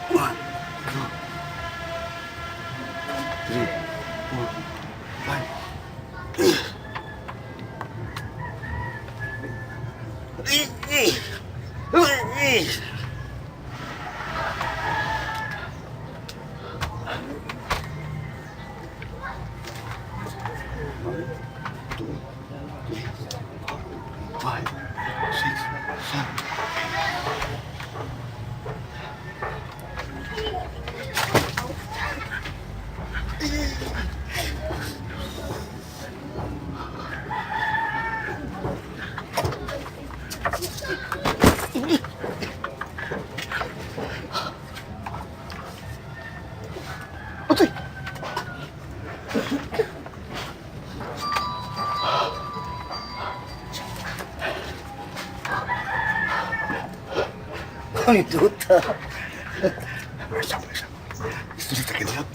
1, 2, 3, 4, 5. Five, six, seven. Otoy! Ay, tuta. Bersama. Gusto kita kinlap.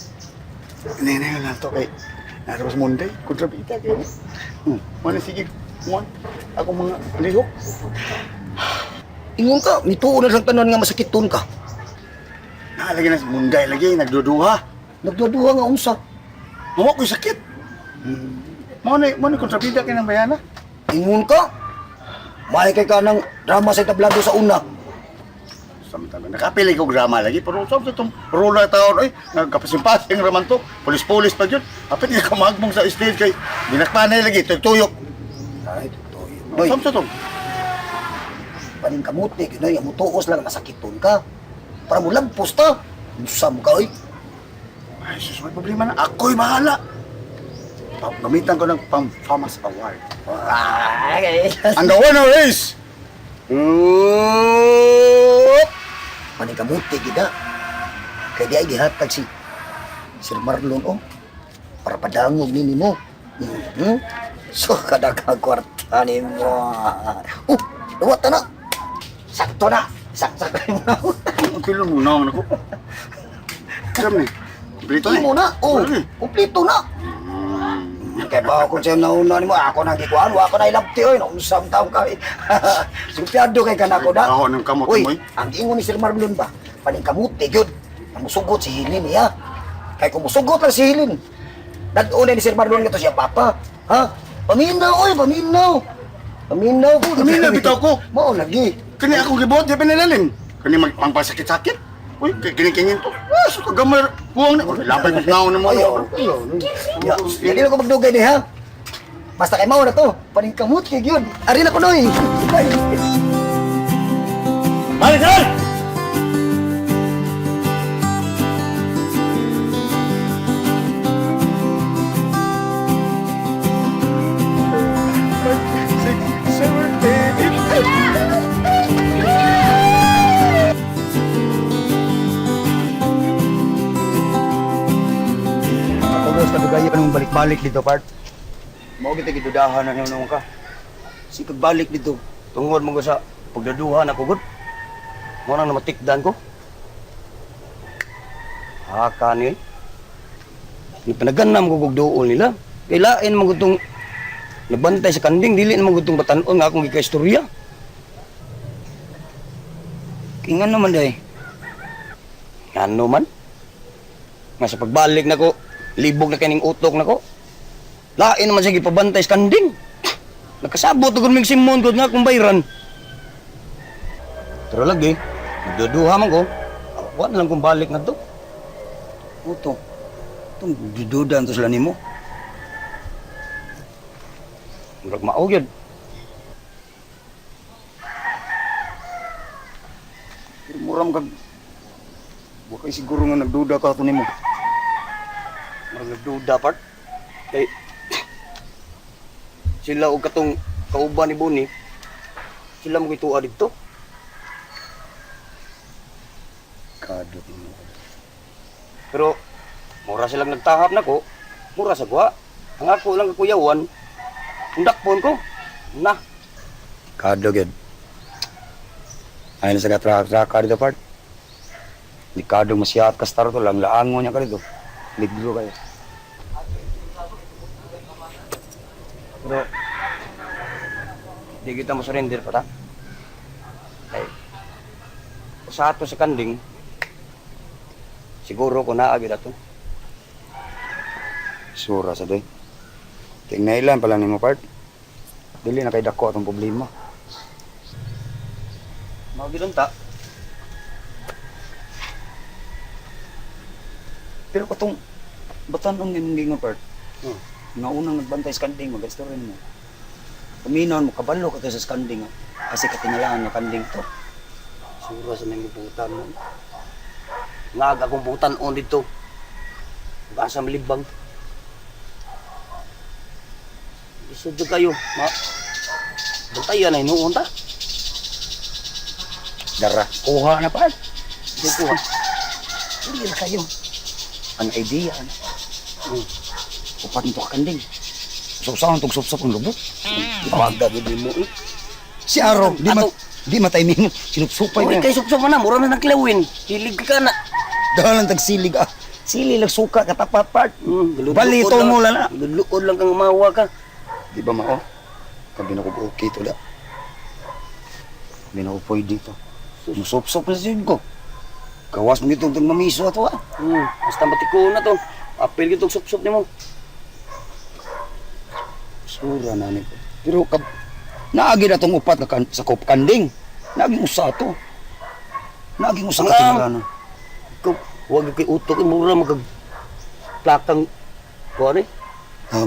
Hindi na to kay naros Monday. Kontrabita kayo. Mana sige. Mon. Ako mga lihok. Ingon ka, mituo na lang tanan nga masakiton ka. Nalagi na sa Monday lagi. Nagduduha. Nagduduha nga unsa. Mawa ko'y sakit. Mo ni kontrabita kayo ng bayana. Ingon ka. May kay ka ng drama sa tablado sa una. Samtang nakapili ko drama lagi. Pero saan itong role na taon. Ay, nagkapasimpasing raman to. Pulis-pulis pa dyan. Apit niya kamagmong sa stage kay dinakpanay lagi. Tuyok. Ay, tutoy. Noy, Saan to? paning kamuti, Noy, ang mutuos lang masakiton ka. Para mo lampos ta. Usam ka, oy. Ay, sus, may problema na. Ako'y bahala. Gamitan ko ng pang-famous award. Ay, And the winner is... paning kamuti, gida. Kaya di ay gihatag si Sir Marlon, oh. Para padangog nini mo. So, kadagang kwarta ni mo. Luwat na. Sakto na. Sakto na. Ang kilo mo naman ako. Alam ni, brito Imo na. Oh, Wala ni. kumpleto na. Kaya ba kung siya nauna ni mo, ako nang gikuan, ako na ilabti, oy, nausam taong ka, eh. Sumpiado kay kanako na. Ako ng kamot Uy, mo, eh. ang ingon ni Sir Marlon ba, paning kamuti, yun, ang musugot si Hilin, niya. Kaya kung musugot lang si Hilin, nag-una ni Sir Marlon nga to siya, Papa, ha? Paminaw, oy, paminaw. Paminaw po. Paminaw, bitaw ko. Mao, lagi. Kani ako gibot, di pinalalim. Kani magpangpasakit-sakit. Uy, kinikingin to. Ah, so kagamay. Huwag na. Lapay ko nga na mo. Ayaw, ayaw. Hindi na ko magdugay ni, ha? Basta kay mao na to, paning kamut kay yun. Ari na ko, Noy. Marisan! Pagos ka dugayo nung balik-balik dito, part. Mao kita gidudahan na naman ka. Si pagbalik dito, tungod mo ko sa pagdaduhan na pugod. Mo nang namatikdan ko. Haka ni. Ni panaganam ko kog duol nila. Kailain mo gutong nabantay sa kanding, dili na mo gutong batanon nga akong gikaistorya. Kingan naman day. Ano man? Nga sa pagbalik na ko, libog na kaning utok na ko. Lain naman sige pabantay sa kanding. Nagkasabot ko mig simon ko nga akong bayran. Pero lagi, nagduduha man ko. Awan na lang kong balik na to. Uto, itong dududan to sila ni mo. Murag mao yun. Pero muram kag... Buwa kay siguro nga nagduda ka ito ni mo. Murag nagduda part. Kay... Sila o katong kauban ni Bonnie, sila mo kituwa dito. Kadot mo. Pero, mura silang nagtahap na ko, mura sa kuha. Ang ako lang kakuyawan, undakpon ko. Na. Kado gid. Ayun sa gatrak-trak dito part. Di kado masyat ka star to lang laango niya ka dito. Ligro kayo. Pero, di kita masurrender pa ta. Ay, sa ato sa kanding, Siguro ko naagi na to. Sura sa doy. Tingnailan pala ni mo, part. Dili na kay dako atong problema. Magilan ta. Pero katong batanon nga mong gingon, part. Hmm. Nga unang nagbantay sa kanding, mag-story mo. Kuminaon mo, kabalo ka to sa skanding. Kasi katingalahan na kanding to. Sura sa nang butan mo. Nga akong butan on dito. Basa malibang. Isod kayo, ma. Bantayan na inuon ta. Dara, kuha na, part. Dito ha. Hindi na kayo. Ang idea, ano? Upat nito kakanding. Susawan itong sup-sup ng lubot. Pagda gid mo eh. Si Aro, Ato. di mataymin. Sinupsupay Uy, na. kay sukso man na, mura na naglawin. Hilig ka na. Dahalan tag silig, ah. Sili lang suka, katapat, part. Lulukod Balito lang- mo lang na. Lulukod lang kang umawa ka. Di ba, mao? Kabi na ko okay to da. Kabi na ko pwede dito. Musup-sup na siya ko. Gawas mo dito itong mamiso ato, ah. Basta matiko na to. Apel kitong sup-sup ni mo. Sura na ko. Pero naagi na itong upat sa kanding. Naaging usa to. Naaging usa ka tingala na. Ikaw, huwag kay utok. Mura magag... Plakang... Kuha ni?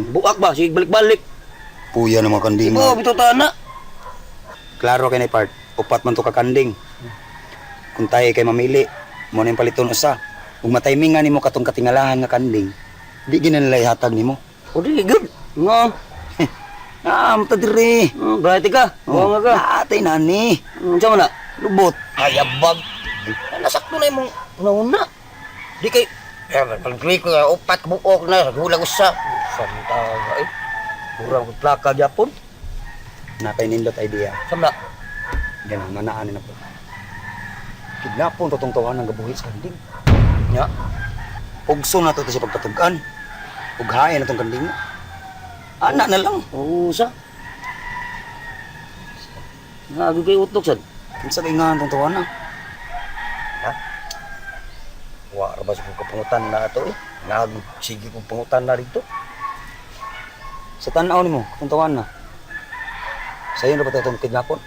Buak ba? Sige, balik-balik. Puya na mga kanding. Ikaw, bito na. Klaro kay na part. Upat man to ka kanding. Kung tayo kay mamili, mo na yung paliton usa. Kung mataymingan nimo katong katingalahan nga kanding, di ginanalay hatag nimo. O, di, good. Nga. Mata diri. Berarti ka. Buang ka. Atay nani. Diyan mo na. Lubot. Ayabag. Nasakto na yung nauna. Di kay... Pag-play ko, upat buok na. Gulang usa. Samtaga eh. Murang plaka gyapon. Napay nindot idea. Samna. Ganun manaan na po. Kidnapon totong tawanan ng gabuhit sa kanding. Nya. Pugso na to sa pagpatugan. Ughayan na tong kanding mo. Anak na lang. Oo, sa. Nagagay kay utok sad. Kinsa kay nga tong tawanan. Wa ra ba sa kapungutan na ato eh. Sige kong pungutan na rito. Sa tanaw nimo, tong tawanan. Sayo na ba ito itong kidnapon?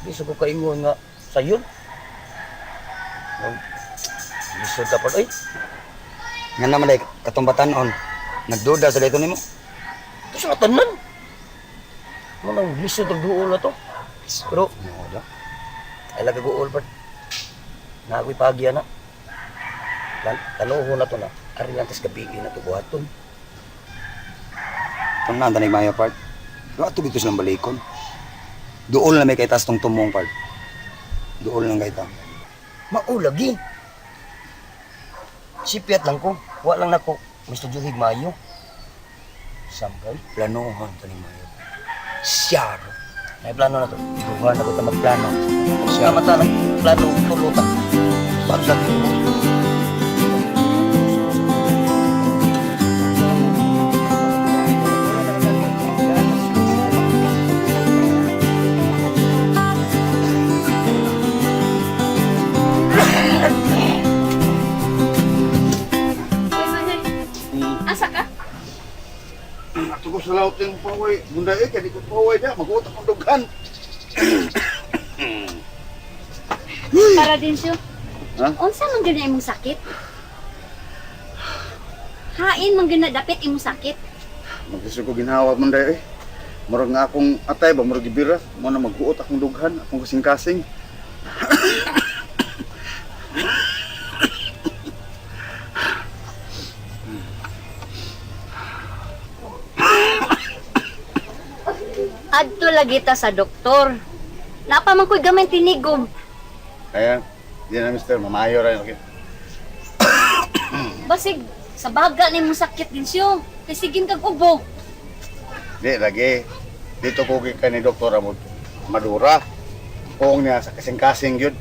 Di sa ko kaingon nga sayon. Lisod dapat ay. Nga naman ay katumbatan on. Nagduda sa dito nimo. Ito sa tanan. Manang lisod ang duol na to. Pero, Wala. ay laga guol pa. Nagoy pagya na. Tanuho na to na. Ari lang tas gabi na to buhaton. Kung nanda na maya part. Wato dito silang balikon. Dool na may kay tas tong tumong part. Dool lang kay ta. Maulagi. Sipiat lang ko. Wa lang nako. Mr. Juhig Mayo. Samgal. Planohan ta ni maya. Siyar. May plano na to. Iguhan na ko ta magplano. Siya mata ng plano tulutan. Pagsak mo. Asa ka? Ato ko sa laot yung paway. Bunda eh, kaya di ko paway na. Mag-utak ang dughan. Para din siya. Ha? Unsa man gina imong sakit? Hain man gina dapit imong sakit. Mag-isip ko ginhawa man dahil eh. Murag nga akong atay ba, murag gibira. Mo na mag-uot akong dughan, akong kasing-kasing. Adto lagi ta sa doktor. Napa man ko'y gamay tinigom. Kaya, di na mister, mamayo rin. Okay. Basig sa baga ni imong sakit din siya. Kay sigin kag ubo. Di, lagi. Dito ko ka ni Doktor Amod Madura. Kung niya sa kasing-kasing yun.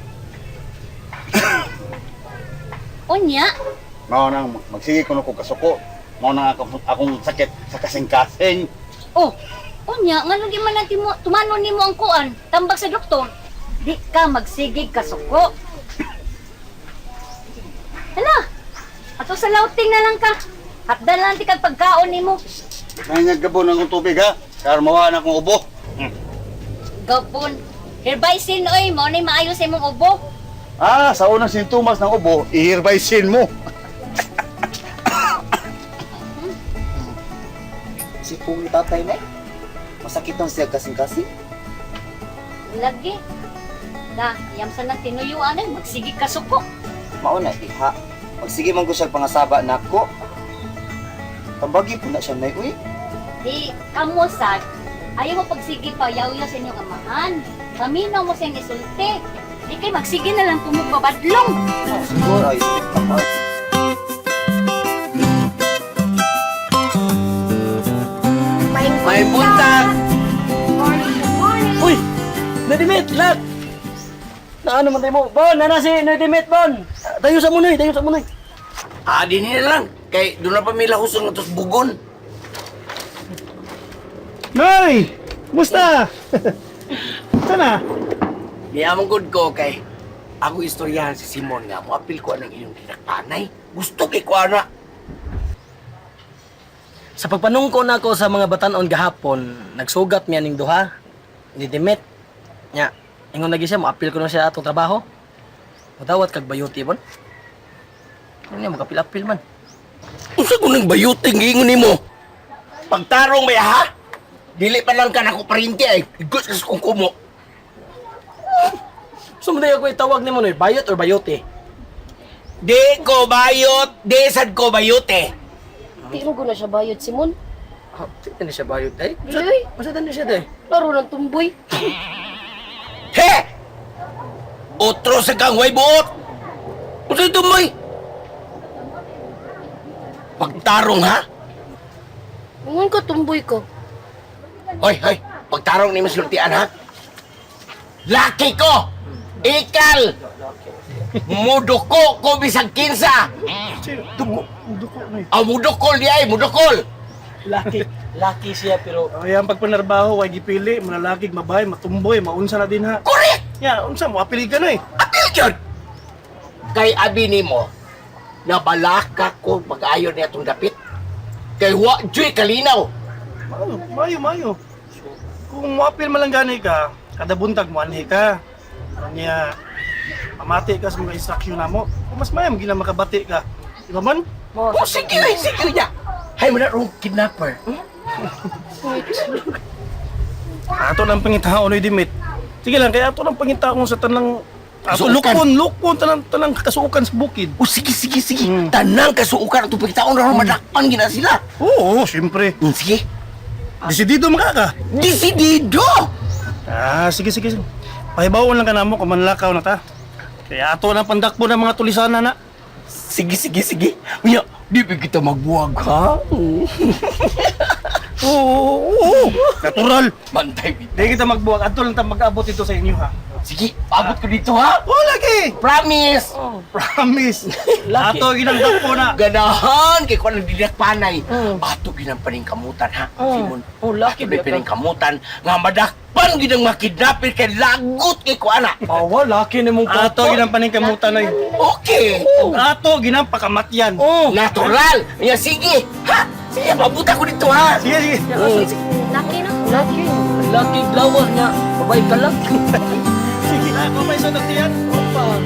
Unya, Mao nang magsige ko na ko kasuko. Mao nang akong sakit sa kasing-kasing. oh, unya nga lagi man natin mo tumanon nimo ang kuan, tambag sa doktor. Di ka magsigig ka suko. Ato sa lauting na lang ka. Hatdan lang ti kag pagkaon nimo. May gabon akong tubig ha. Kaya mawa na akong ubo. Gapon. Herbicin oy, mo ni maayo sa imong ubo. Ah, sa unang sintomas ng ubo, i-herbicin mo. Si Pong tatay na masakit ang siya kasing-kasing. Lagi. Na, iyam sa nang tinuyuan ay magsigi ka suko. Mauna, iha. Magsige man ko siya pangasaba na ako. Tambagi po na siya na uy. Di kamo sad. Ayaw mo pagsigi pa yaw-yaw sa inyong amahan. Paminaw mo sa inyong isulti. Di kay magsige na lang pumupabadlong. Siguro ay tama. May buntag! Uy! Nadimit! Lat! Na ano man tayo mo? Bon! Nana si Nadimit, Bon! Dayo sa munoy! Dayo sa munoy! Di nila lang. Kay doon na pa may lahusong ng bugon. Noy! Musta? Sana? Niyamang good ko kay ako istoryahan si Simon nga mo apil ko anang iyong dinakpanay. Gusto kay ko ana. Sa pagpanungko na ako sa mga batanon gahapon, nagsugat miya ning duha. Nadimit. Nya, ingon lagi siya, mo-appeal ko na siya atong trabaho. Madawat kag bayuti, Bon. Ano niya, magapil-apil man. Unsa ko nang bayuting giingon nimo? Pagtarong may ha? Dili pa lang ka nako parinti ay. Igus kas kong kumo. Sumuday ako itawag ni mo, Noy, bayot or bayote? Di ko bayot, di sad ko bayote. Tiro ko na siya bayad, Simon. Ah, tignan na siya bayot, eh. Uy, Masatan na siya, eh. laro ng tumboy. He! Otro sa kang way buot. Unsa ito moy? Pagtarong ha? Ngungon ka tumboy ko. Hoy, hoy, pagtarong ni masultian ha? Laki ko! Ikal! Mudoko ko bisag kinsa! Mudokol di ay, mudokol! Laki siya, pero... Ay, ang pagpanarbaho, ay gipili, malalakig, mabay, matumboy, maunsa na din ha. Correct! Ya, unsa mo, apili ka na eh. Apil yun! Kay abi nimo, nabalaka ko pag-ayon niya itong dapit. Kay wa joy kalinaw. Mayo. Kung moapil man lang gani ka, kada buntag mo anhi ka. Kanya, mamati ka sa mga instruction na mo. Kung mas mayam, gina makabati ka. Iba man? Oh, sige niya. Hay mo na rong kidnapper. Ato lang pangitaon oy dimit. Sige lang, kaya ato lang pangitaon sa tanang... Ato Kasuukan. lukon, tanang kasuukan sa bukid. O sige. Tanang kasuukan at tupagtaon na ron madakpan gina sila. Oo, siyempre. Sige. Desidido maka ka. Desidido! Sige. Pahibawon lang ka na mo kung manlakaw na ta. Kaya ato lang pandakbo ng mga tulisanan na. Sige. Unya, di ba kita magbuwag ha? Oo. Natural. Mantay bit. Di kita magbuwag. Ato lang ta mag-abot ito sa inyo ha. Sige, abot ko dito ha. Oo, lagi. Promise! Promise. Laki. Ato ginang po na. Ganahan kay ko nang dinakpanay. Ato ginang paningkamutan ha, Simon. Oh, laki Ato paningkamutan nga madakpan ginang makidnapper kay lagot kay ko ana. Awa, laki ni mong Ato ginang paningkamutan ay. Okay. Ato ginang pakamatyan. Natural. Ya sige. Ha? Sige, mabuta ko dito ha. Sige. Laki na. Laki. Laki lawas niya. Babay ka lang. Sige. Ako may sunod diyan. Opa.